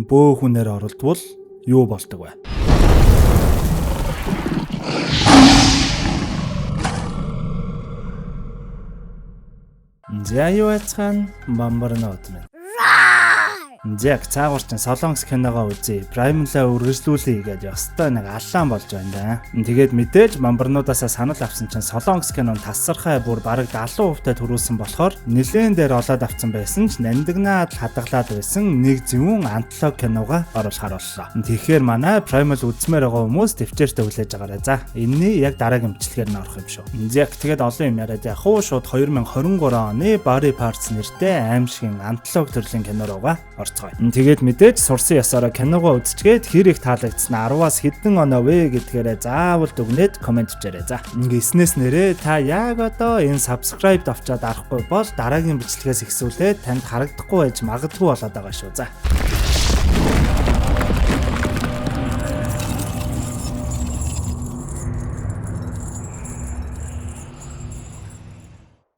бөө хүнээр оролдвол юу болдог вэ? За юу яцхан бамбарнууд минь. Яг цаагуурчин Солонгос киногоо үзье. Prime-лаа үргэлжлүүлэе гэж ёстой нэг аллаан болж байна да. Тэгээд мэдээж мамбарнуудаасаа санал авсан чинь Солонгос кинон тасархай бүр бараг 70% төрүүлсэн болохоор нэлээд дээр олоод авсан байсан ч нандинаад хадгалаад байсан нэг зөвүүн антологи киногоо оруулахар боллоо. Тэгэхээр манай Prime-л үзмээр байгаа хүмүүс төвчээртэй хүлээж агаарай. За энэний яг дараагийн бичлэгээр нь орох юм шүү. Яг тэгээд олон юм яриад яг хуу шууд 2023 оны Body Parts нэртэй аимшигын антологи төрлийн кино руугаа тэгээд мэдээж сурсан ясаараа киногоо үзчихгээд хэр их таалагдсан 10-аас хэдэн оноо вэ гэдгээрээ заавал дүгнээд комент бичээрэй. За ингэснээс нэрээ та яг одоо энэ subscribe давчаад арахгүй бол дараагийн бичлэгээс ихсүүлээд танд харагдахгүй байж магадгүй болоод байгаа шүү. За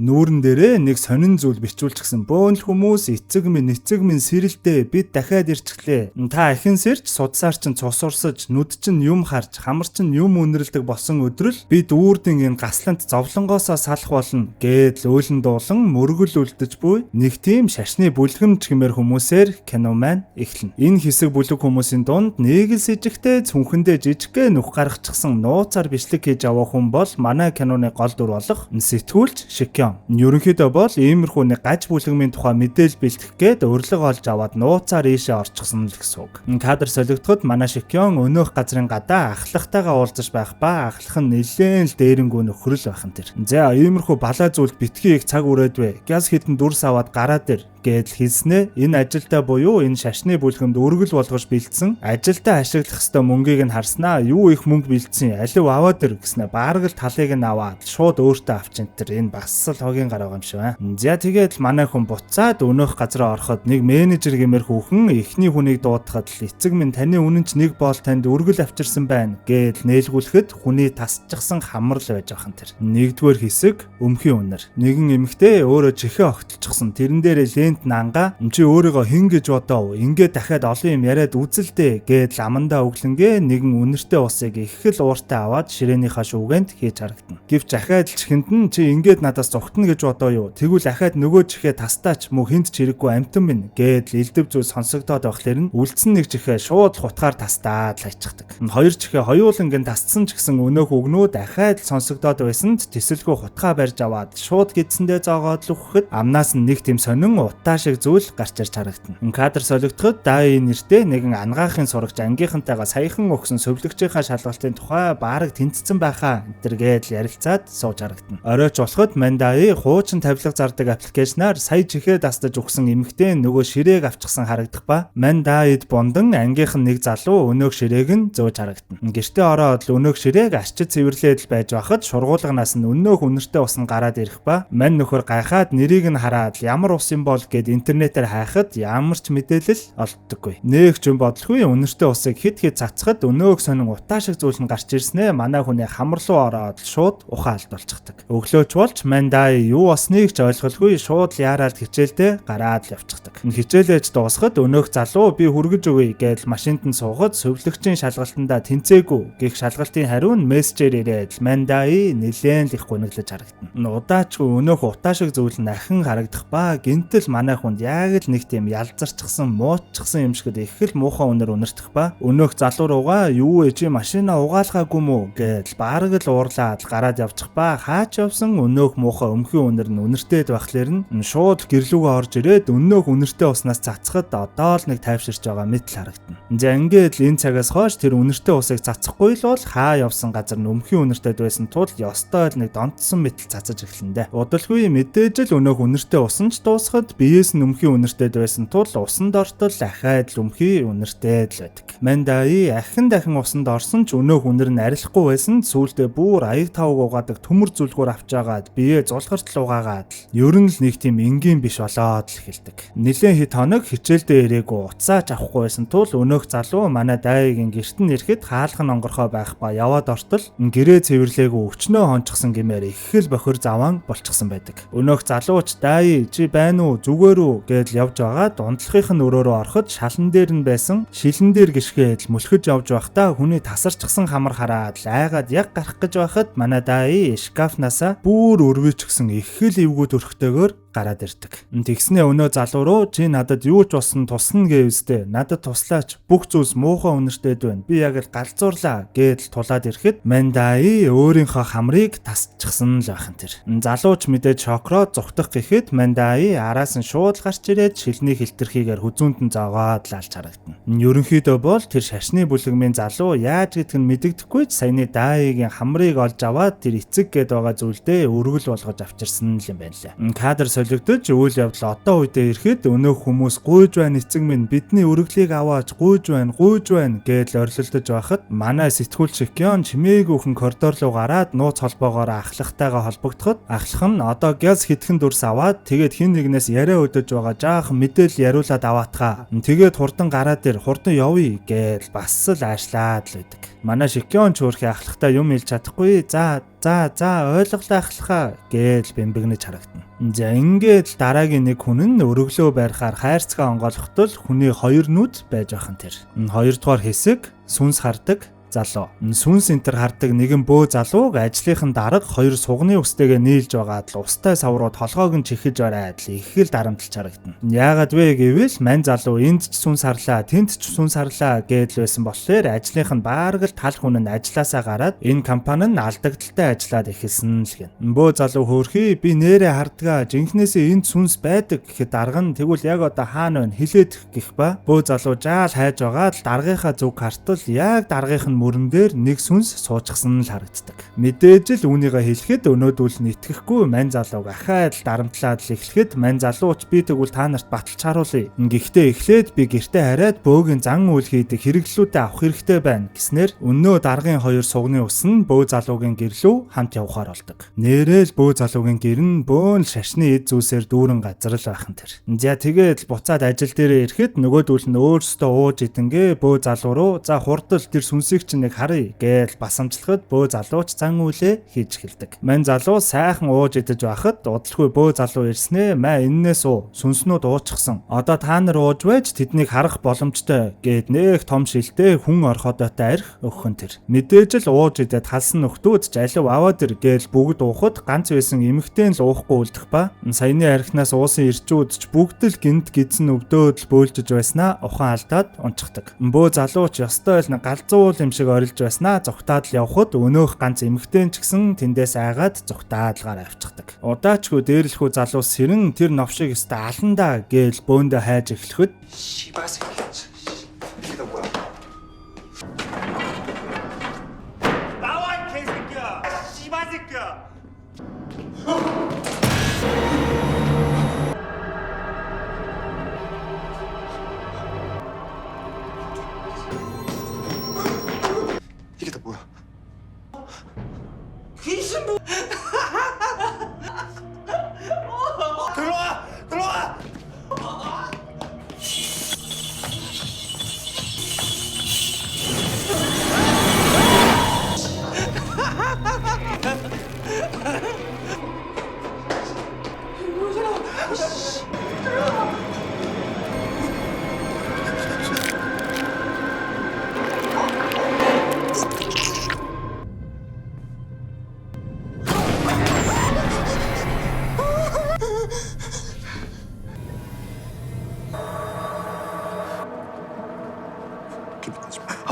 нүүрэн дээрээ нэг сонин зүйл бичүүлчихсэн бөөнл хүмүүс эцэг минь сэрэлдээ бид дахиад ирчихлээ. Та ахин сэрч судсаар чинь цус урсаж нүд чинь юм харж хамар чинь юм үнэрлдэг болсон өдрөл бид үүрдэн энэ гаслант зовлонгоосоо салах болно гээд өөлн дуулан мөргөл үлдэж буй нэг тийм шашны бүлгэмж гэмээр хүмүүсээр кино маань эхэлнэ. Энэ хэсэг бүлэг хүмүүсийн дунд нэг л сэжигтэй цүнхэндээ жижигхэн нүх гаргачихсан нууцаар бичлэг хийж аваа хүн бол манай киноны гол дүр болох сэтгүүлч Шикён. Ерөнхийдөө бол иймэрхүү нэг гаж бүлгэмийн тухай мэдээлэл бэлтгэх гээд урилга олж аваад нууцаар ийшээ орчихсон л гэсэн үг. Кадр солигдоход манай Шикён өнөөх газрын гадаа ахлахтайгаа уулзаж байх ба ахлах нь нэлээд л дээрэнгүү нөхрөл байхан тэр. За иймэрхүү балаа зүйлд битгий их цаг үрээдвэ. Газ хитэн дүрс аваад гараа дээр гэдэл хэлснэ. Энэ ажилдаа буюу энэ шашны бүлгэнд өргөл болгож бэлдсэн ажилдаа ашиглах ёстой мөнгийг нь харснаа. Юу их мөнгө бэлдсэн алив аваад ир гэснэ. Баараг л талыг нь аваад шууд өөртөө авчин тэр энэ бас л хогийн гараа юм шиг байна. За тэгээд манай хүн буцаад өнөөх газараа ороход нэг менежер гэмээр хүүхэн эхний хүнийг дуудахад л эцэг минь таны үнэн ч нэг боол танд өргөл авчирсан байна гэдэл нээлгүүлэхэд хүний тасчихсан хамрал байж байгаа тэр. Нэгдүгээр хэсэг өмхийн үнэр. Нэгэн эмэгтэй өөрөө чихээ огтлчихсан. Тэрэн дээрээ нанга чи өөрийгөө хэн гэж бодов? Ингээд дахиад олон юм яриад үзэлдэ гэдэл амандаа өглөнгээ нэгэн үнэртэй усыг их л ууртай аваад ширээнийхаа шүүгэнд хийж харагдана. Гэвч ахаад л чихэнд нь чи ингээд надаас зогтно гэж бодоо юу? Тэгвэл ахаад нөгөө чихээ тастаач мөн хинт ч хэрэггүй амтан минь гэдэл элдв зүйл сонсогдоод байхлаар нь үлдсэн нэг чихээ шууд хутгаар тастаад лайчихдаг. Хоёр чихээ хоёулангийн тасцсан ч гэсэн өнөөх өгнөө дахиад сонсогдоод байсанд тэсэлгүй хутгаа барьж аваад шууд гидсэндээ зоогоод л өгөхөд амнаас нь нэг тийм сонин утаа шиг зүйл гарч ирж харагдана. Кадр солигдоход Дай нэртэй нэгэн ангаахын сурагч ангийнхантайгаа саяхан өгсөн сувлэгчийнхаа шалгалтын тухай баараг тэнцсэн байхаа энтергээд ярилцаад сууж харагдана. Оройч болоход Мандай хуучин тавилга зардаг аппликейшнаар сая чихээ дастаж өгсөн эмэгтэй нөгөө ширээг авчихсан харагдах ба Мандайд бундан ангийнхан нэг залуу өнөөх ширээг нь зөөж харагдана. Гэртээ ороод л өнөөх ширээг ашчид цэвэрлээд л байж байхад шургуулганаас нь өнөөх үнэртэй ус нь гараад ирэх ба мань нөхөр гайхаад нэрийг нь хараад ямар ус юм бол гэд интернетээр хайхад ямар ч мэдээлэл олддоггүй. Нэг ч юм бодлохгүй үнэртэй усыг хит цацхад өнөөх сонин утаа шиг зүйл нь гарч ирснээ манай хүний хамар руу ороод шууд ухаан алдуулчихдаг. Өглөөч болж Мандай юу осныг ч ойлголгүй шууд яараад хичээлдээ гараад л явчихдаг. Хичээлээж дуусахад өнөөх залуу би хүргэж өгье гэж машинд нь суухад сувлэгчийн шалгалтандаа тэнцээгүй гэх шалгалтын хариу нь мессежээр ирээд Мандай нэлээд их гуниглаж харагдана. Удаачгүй өнөөх утаа шиг зүйл нь ахин харагдах ба гинтэл манай хүнд яг л нэг тийм ялзарчихсан мууччихсан юм шигд их л муухай үнэр үнэртэх ба өнөөх залуу руугаа юу ээ чи машина угаалгаагүй мүү гэж баараг л уурлаад гараад явчих ба хаач явсан өнөөх муухай өмхийн үнэр нь үнэртэйд байхлаар нь шууд гэрлүүгээ орж ирээд өнөөх үнэртэй уснаас цацхад одоо л нэг тайвширч байгаа мэт л харагдана. За ингээд л энэ цагаас хойш тэр үнэртэй усыг цацхгүй л бол хаа явсан газар нь өмхийн үнэртэйд байсан тул ёстой л нэг донтсон мэт л цацаж эхлэндэ. Удалгүй мэдээж л өнөөх үнэртэй усан ч дуусахад биеэс нь өмхийн үнэртэйд байсан тул усанд ортол ахаад л өмхийн үнэртэй л байдаг. Мандай ахин дахин усанд орсон ч өнөөх үнэр нь арилахгүй байсан сүүлдээ бүр аяг тавг угаадаг төмөр зүлгүүр авч агаад бие зулах хасгартал угаагаад ер нь л нэг тийм энгийн биш болоод л эхэлдэг. Нилээн хэд хоног хичээлдээ ирээгүй уцаач авахгүй байсан тул өнөөх залуу манай дайгийн гэрт нь ирэхэд хаалхан онгорхоо байх ба яваад ортол гэрээ цэвэрлээгүй өчнөө хончсон гэмээр их л бохир заваан болчихсон байдаг. Өнөөх залууч дай чи байна уу зүгээр үү гэдэл явж байгаа дундлахын өрөөрөө ороход шалан дээр нь байсан шилэн дээр гიშгээд мөлхөж явж байхдаа хүний тасарчсан хамар хараад айгаад яг гарах гэж байхад манай дай шкафнасаа бүр өрвөчгсөн их л эвгүй төрхтэйгээр гараад ирдэг. Тэгснээ өнөө залуу руу чи надад юу ч болсон тусна гэвстэй. Надад туслаач. Бүх зүйлс муухай үнэртэйд байна. Би яг л галзуурлаа гэдэл тулаад ирэхэд Мандай өөрийнхөө хамрыг тасчихсан л байхын тэр. Залууч мэдээд шокроо зүхтах гэхэд Мандай араас нь шууд гарч ирээд шилний хилтерхийгээр хүзүүнд нь зоогоод лалж харагдана. Ерөнхийдөө бол тэр шашны бүлэгмийн залуу яаж гэдг нь мэдэгдэхгүй ч саяны Дайгийн хамрыг олж аваад тэр эцэг гээд байгаа зүйлдээ өргөл болгож авчирсан юм байна лээ. Кадр солигдож үйл явдал одоо үедээ ирэхэд өнөөх хүмүүс гуйж байна эцэг минь бидний өргөлийг аваач гуйж байна гэж орилолдож байхад манай сэтгүүлч Кён чимээгүйхэн коридор руу гараад нууц холбоогоор ахлахтайгаа холбогдоход ахлах нь одоо газ хитгэн дүрс аваад тэгээд хин нэгнээс яриа өдөж байгаа жаахан мэдээлэл яриулаад аваатгаа. Тэгээд хурдан гараад ир хурдан явъя гэж бас л аашлаад л байдаг. Манай Шикён ч өөрхий ахлахтаа юм хэлж чадахгүй. За ойлголоо ахлахаа гэж бэмбэгнэж харагдана. За ингээд дараагийн нэг хүн нь өргөлөө байрахаар хайрцгаа онгойлгохтол хүний хоёр нүд байж ахын тэр. Хоёрдугаар хэсэг сүнс хардаг залуу. Сүнс энтер хардаг нэгэн бөө залууг ажлынхан дарга хоёр сугны үстэйгээ нийлж байгаад л устай саврууд толгойг нь чихэж бараад л их л дарамтлж харагдана. Яагаад вэ гэвэл мань залуу энд ч сүнс харлаа, тэнд ч сүнс харлаа гэдэл байсан болохоор ажлынхан баарг л тал хүн нь ажилласаа гараад энэ компани нь алдагдaltaй ажиллаад эхэлсэн л гэн. Бөө залуу хөөрхий би нэрээ хардгаа жинхнээсээ энд сүнс байдаг гэхэд дарга нь тэгвэл яг одоо хаана байна хэлээд гэх ба бөө залуу жаал хайж байгаа л даргынхаа зүг хартал яг даргын мөрөн дээр нэг сүнс суучихсан л харагддаг. Мэдээж л үүнийгээ хэлэхэд өнөөдөл нь итгэхгүй мань залууг ахаад л дарамтлаад л эхлэхэд мань залууч би тэгвэл та нарт баталж харуулъя. Гэхдээ эхлээд би гэртээ хараад бөөгийн зан үйл хийдэг хэрэглүүдээ авах хэрэгтэй байна гэснээр өнөө даргын хоёр сугны ус нь бөө залуугийн гэрлүү хамт явахаар болдог. Нэрэл бөө залуугийн гэр нь бөөн шашны эд зүйлсээр дүүрэн газар л байхын тэр. За тэгээд буцаад ажил дээрээ ирэхэд нөгөөдөл нь өөрсдөө ууж идэнгээ бөө залуу руу за хурдл тэр сүнсийг нэг харъя гэж басамжлахад бөө залууч зан үйлээ хийж эхэлдэг. Мань залуу сайхан ууж идэж байхад удалгүй бөө залуу ирснээ маа эннээс уу сүнснүүд уучихсан. Одоо та нар ууж байж тэднийг харах боломжтой гэд нэг том шилтэй хүн орходоотой арх өгөхөн тэр. Мэдээж л ууж идээд халсан нөхдүүд ч алив аваад ир гэж бүгд уухад ганц байсан эмэгтэй л уухгүй үлдэх ба саяны архинаас уусан ирчүүд ч бүгд л гинт гидсэн өвдөөд л бөөлжж байснаа ухаан алдаад унчихдаг. Бөө залууч ёстой л галзуул юм шиг орилж байснаа зүгтаад л явхад өнөөх ганц эмэгтэй ч гэсэн тэндээс айгаад зүгтаад л гараа авчихдаг. Удаачгүй дээрлэхүү залуу сэрэн тэр новшиг өстө аландаа гэж бөөндөө хайж эхлэхэд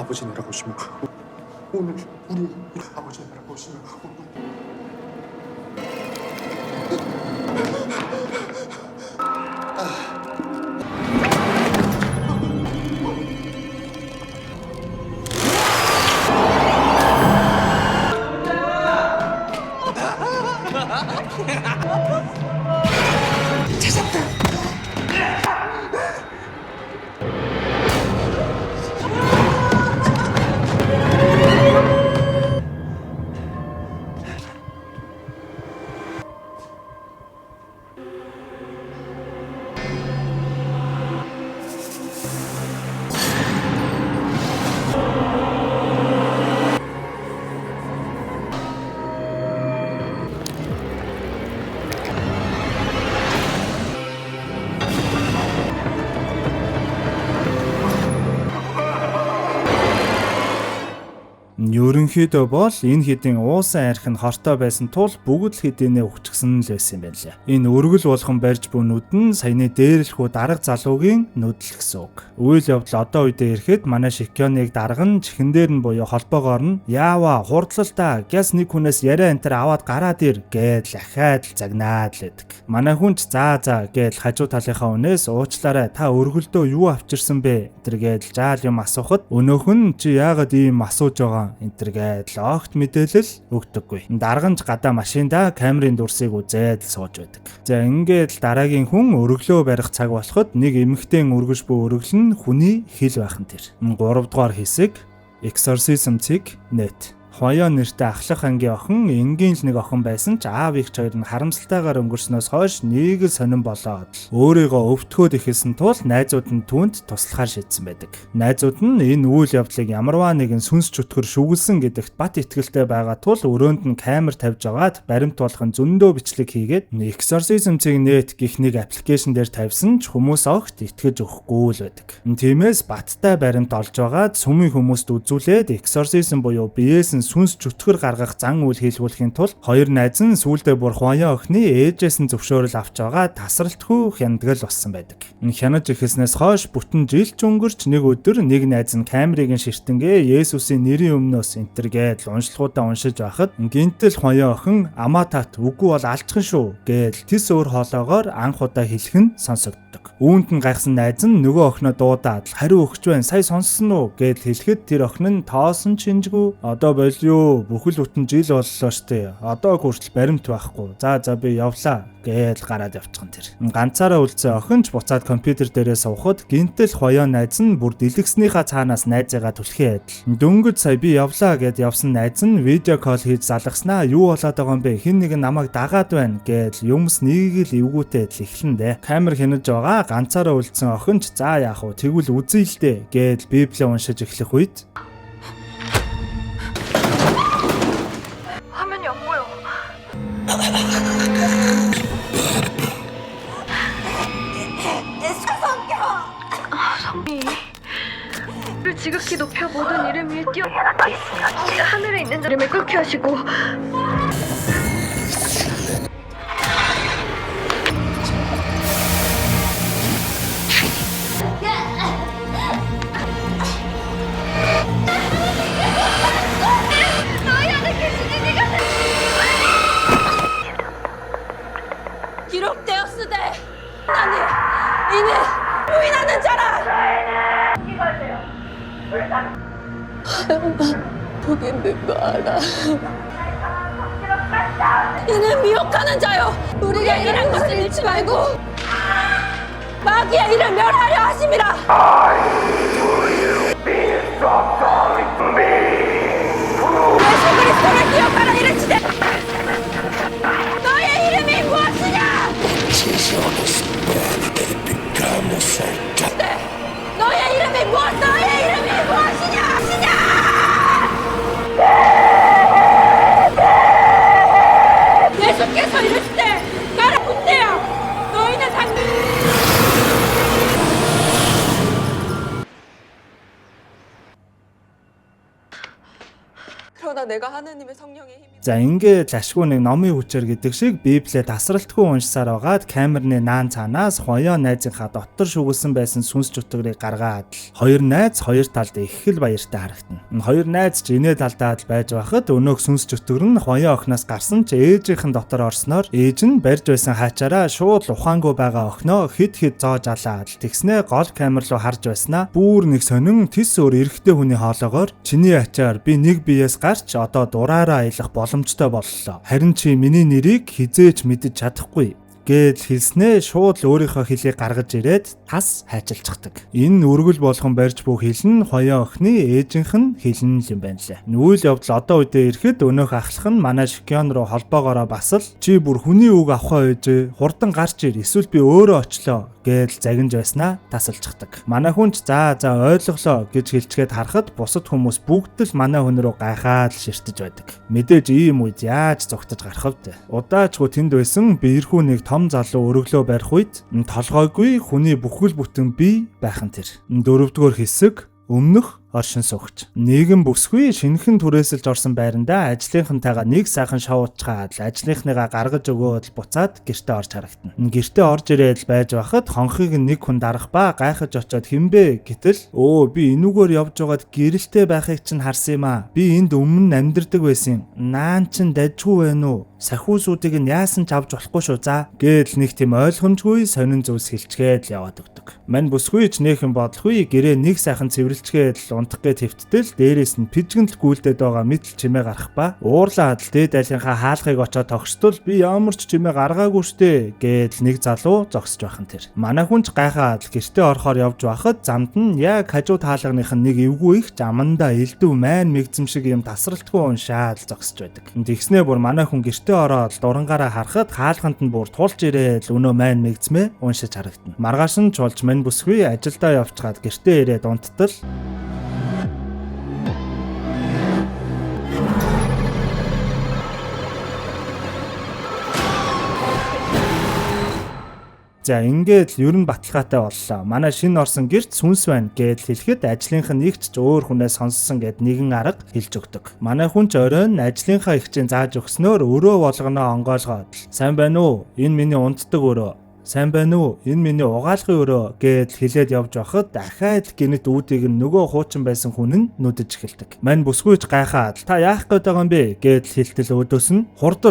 아버지네라고 하시면 오늘 우리 아버지네라고 하시면 Ерөнхийдөө бол энэ хэдийн уусан арх нь хортой байсан тул бүгд л хэдийнэ өгчгсөн л байсан юм байна лээ. Энэ өргөл болгон барьж буй нүд нь саяны дээрлэхүү дарга залуугийн нүдл гэсэн үг. Үйл явдал одоо үедээ ирэхэд манай Шикёныг дарган чихэн дээр нь буюу холбоогоор нь яава хурдлал та гэс нэг хүнээс яриа энтер аваад гараад ир гээд ахаад л загнаад л байдаг. Манай хүн ч заа гээд хажуу талынхаа үнээс уучлаарай та өргөлдөө юу авчирсан бэ энтергээд жаал юм асуухад өнөөх нь чи яагаад ийм асууж байгаа энтергээд л огт мэдээлэл өгдөггүй. Дарганч гадаа машинда камерын дүрсийг үзээд л сууж байдаг. За ингээд л дараагийн хүн өргөлөө барих цаг болоход нэг эмэгтэйн өргөж буй өргөл нь хүний хил байх нь тэр. 3 дугаар хэсэг Exorcism.net Хойоо нэртэй ахлах ангийн охин энгийн л нэг охин байсан ч аав их хоёр нь харамсалтайгаар өнгөрснөөс хойш нэг л сонирн болоод өөрийгөө өвтгөөд ихэсэн тул найзууд нь түүнд туслахаар шийдсэн байдаг. Найзууд нь энэ үйл явдлыг ямарваа нэгэн сүнс чөтгөр шүглсэн гэдэгт бат итгэлтэй байгаа тул өрөөнд нь камер тавьж агаад баримт болгон зөндөө бичлэг хийгээд Exorcism.net гэх нэг аппликейшн дээр тавьсан ч хүмүүс огт итгэж өгөхгүй л байдаг. Тиймээс баттай баримт олж агаад сүмийн хүмүүст үзүүлээд Exorcism буюу биеэс сүнс чөтгөр гаргах зан үйл хийлгүүлэхийн тулд хоёр найз нь сүүлдээ бүр Хойоо охины ээжээс нь зөвшөөрөл авч байгаа тасралтгүй хяндгал болсон байдаг. Хянаж ихэснээс хойш бүтэн жил ч өнгөрч нэг өдөр нэг найз нь камерыг ширтэнгээ Есүсийн нэрийн өмнөөс энтергээд уншлагуудаа уншиж байхад гинтэл Хойоо охин амаатат үгүй бол алчхан шүү гээл тис өөр хоолоогоор анх удаа хэлэх нь сонсогддог. Үүнд нь гайхсан найз нь нөгөө охиноо дуудаад хариу өгч байна сая сонссон уу гэд хэлэхэд тэр охин нь тоосон чинжгүй одоо юу бүхэл бүтэн жил боллоо штэ. Одоо хүртэл баримт байхгүй. За би явлаа гээл гараад явчихсан тэр. Ганцаараа үлдсэн охин ч буцаад компьютер дээрээ суухад гинтэл Хойоо найз нь бүр дэлгэснийхаа цаанаас найзыгаа түлхээ адил. Дөнгөж сая би явлаа гэд явсан найз нь видео кол хийж залгаснаа юу болоод байгаа юм бэ? Хин нэг нь намайг дагаад байна гээл юмс нэг л эвгүүтэй адил эхлэн дээ. Камер хянаж байгаа ганцаараа үлдсэн охин ч за яах вэ? Тэгвэл үзье л дээ гээл Библийг уншиж эхлэх үед 지극히 높여 모든 이름 위에 띄어 하늘에 있는 이름을 끓게 하시고 너희 안에 계시는 이가 기록되었으되 나는 이는 부인하는 자라 보겠는 거 알아. 이는 미혹하는 자요. 우리가 일한 것을 잃지 말고 마귀의 일을 멸하려 하심이라. 예수 그리스도를 기억하라 이르시되 너의 이름이 무엇이냐? 너의 이름이 무엇? 너의 이름이 무엇이냐? 예수께서 이르시되 가라 군대여 너희는 그러나 내가 하느님의 성령의 힘이 За ингээд ашгүй нэг номын хүчээр гэдэг шиг Библийг тасралтгүй уншсаар байгаад камерны наан цаанаас Хойоо найзынхаа дотор шүглсэн байсан сүнс чөтгөрийг гаргаад хоёр найз хоёр талд их л баяртай харагдана. Хоёр найз ч инээ талдаа байж байхад өнөөх сүнс чөтгөр нь Хойоо охноос гарсан ч ээжийнхэн дотор орсноор ээж нь барьж байсан хаачаараа шууд ухаангүй байгаа охиноо хид зоож алаад тэгснээ гол камер руу харж байснаа бүр нэг сонин тис өөр эрэгтэй хүний хоолоогоор чиний ачаар би нэг биеэс гарч одоо дураараа аялах боломжтой боллоо. Харин чи миний нэрийг хизээч мэдэж чадахгүй гэж хэлснээ шууд л өөрийнхөө хэлийг гаргаж ирээд тас хайчилчихдаг. Энэ өргөл болгон барьж буй хэл нь Хойоо охины ээжийнх нь хэл нь юм байна лээ. Үйл явдал одоо үедээ ирэхэд өнөөх ахлах нь манай Шикён руу холбоогоороо бас л чи бүр хүний үг авахаа ээжээ хурдан гарч ир эсвэл би өөрөө очлоо гэж загинж байснаа тасалчихдаг. Манай хүн ч за ойлголоо гэж хэлчихэд харахад бусад хүмүүс бүгд л манай хүн рүү гайхаад ширтэж байдаг. Мэдээж ийм үед яаж зогтож гарах вэ? Удаачгүй тэнд байсан биерхүү нэг том залуу өргөлөө барих үед толгойгүй хүний бүхэл бүтэн бие байх нь тэр. 4-р хэсэг өмнөх оршин суугч. Нийгэм бүсгүй шинэхэн түрээсэлж орсон байрандаа ажлынхантайгаа нэг сайхан шоуучгаад ажлынхныгаа гаргаж өгөөд буцаад гэртээ орж харагдана. Гэртээ орж ирээд байж байхад хонхыг нэг хүн дарах ба гайхаж очоод хинбэ гэтэл би энүүгээр явж байгаад гэрэлтэй байхыг чинь харсан юм аа. Би энд өмнө амьдардаг байсан юм. Наан чин дажгүй байна уу? Сахиусуудыг нь яасан ч авч болохгүй шүү за гээл нэг тийм ойлгомжгүй сонин зүйлс хэлчгээд л яваад өгдөг. Мань бүсгүй ч нээхэн бодлохгүй гэрээ нэг сайхан цэвэрлжгээд л унтах гэ твттэл дээрээс нь пижгэнэл гүйлдэд байгаа мэдл чимээ гарах ба уурлаад л дээд айлынхаа хаалхыг очоод тогтстол би ямар ч чимээ гаргаагүй штэ гээл нэг залуу зогсож байхан тэр. Манай хүнч гайхаад гэртээ орохоор явж байхад замд нь яг хажуу таалганых нь нэг эвгүй их заманда элдв майн мэгзэм шиг юм тасралтгүй уншаад зогсож байдаг. Тэгснээ бүр манай хүн гэртээ ороод дурангаараа харахад хаалганд нь бүр тулж ирээд өнөө майн мэгзмээ уншиж харагдана. Маргааш нь чуулж мань бүсгүй ажилдаа явцгаад гэртээ ирээд унттал за ингээд л ер нь баталгаатай боллоо. Манай шинэ орсон гэрт сүнс байна гэдэл хэлэхэд ажлынх нь нэгч өөр хүнээс сонссон гэд нэгэн арга хэлж өгдөг. Манай хүн ч оройн ажлынхаа ихчийн зааж өгснөөр өрөө болгоноо онгойлгоод сайн байна уу? Энэ миний унтдаг өрөө. Сайн байна уу? Энэ миний угаалгын өрөө гэд хэлээд явж байхад дахиад гинэт үүдийг нь нөгөө хуучин байсан хүн нь нүдэж эхэлдэг. Мань бүсгүйч гайхаад та яах гээд байгаа юм бэ гэд хэлтэл өөдөөс нь хурдл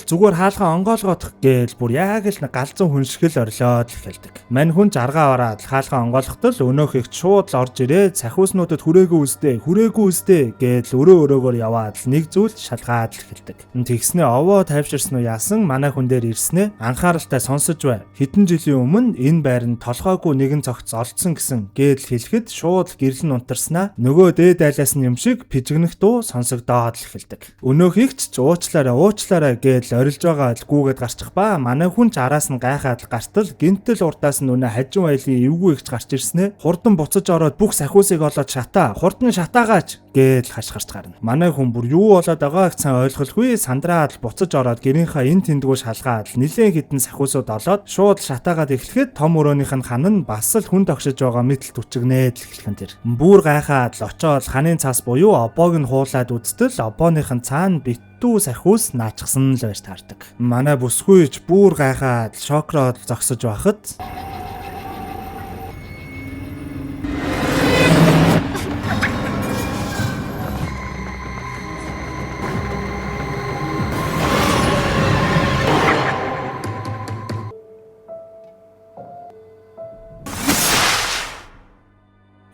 зүгээр хаалгаа онгоолгоодох гээл бүр яг л галзуу хүншгэл орилоод эхэлдэг. Мань хүн ч аргаа ороод хаалгаа онгоолгохтол өнөөх их шууд л орж ирээд сахиуснуудад хүрээгүй үстэй гээл өрөөгөөр яваад нэг зүйл шалгаад эхэлдэг. Тэгснээ овоо тайвширсан уу яасан манай хүн дээр ирснээ анхааралтай сонсож бай. Хэдэн жилийн өмнө энэ байранд толгойгүй нэгэн цогц олдсон гэсэн гээл хэлэхэд шууд гэрэл нь унтарснаа нөгөө дээд айлаас нь юм шиг пижгэнэх дуу сонсогдоод эхэлдэг. Өнөөх ихч уучлаарай гээл орилж байгаа л гүүгээд гарчих ба манай хүн ч араас нь гайхаад гартал гинтэл уртаас нь өнө хажуу айлын эвгүй ихч гарч ирснээ хурдан буцаж ороод бүх сахиусыг олоод хурдан шатаагаач гээл хашгирч гарна. Манай хүн бүр юу болоод байгааг цан ойлголгүй сандраад буцаж ороод гэрийнхаа эн тэндгүү шалгаад нилээн хитэн сахиусууд олоод шууд шатаагаад эхлэхэд том өрөөнийх нь хан нь бас л хүн тогшиж байгаа мэтэл түчгнээд л эхлэх нь тэр. Бүр гайхаад л очоод ханын цаас буюу обоог нь хуулаад үзтэл обооных нь цаана битүү сахиус наачсан л байж таардаг. Манай бүсгүйч бүр гайхаад шокроод зогсож байхад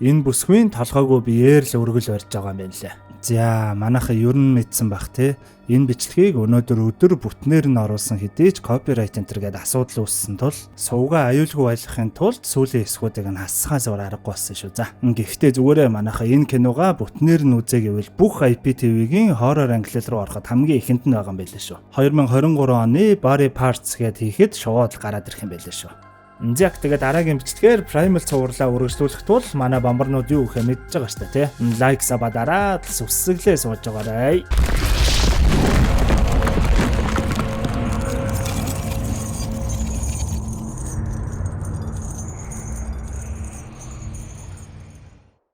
энэ бүсгүйн толгойгүй биеэр л өргөл барьж байгаа юм байна лээ. За манайха ер нь мэдсэн бах те. Энэ бичлэгийг өнөөдөр өдөр бүтнээр нь оруулсан хэдий ч копирайт энтергээд асуудал үүссэн тул сувгаа аюулгүй байлгахын тулд сүүлийн хэсгүүдийг нь хасхаа зур аргагүй болсон шүү за. Гэхдээ зүгээрээ манайха энэ киногаа бүтнээр нь үзээ гэвэл бүх IPTV-гийн хоррор англи руу ороход хамгийн ихэнд нь байгаа юм байлээ шүү. 2023 оны Body Parts гэд хийхэд шууд гараад ирэх юм байлээ шүү. Яг тэгээд дараагийн бичлэгээр Primal цувралаа үргэлжлүүлэх тул манай бомбарнууд юу гэхээ мэдж байгаа шүү дээ тий. Лайк сабадараад сүсгэлээ сууж байгаарай.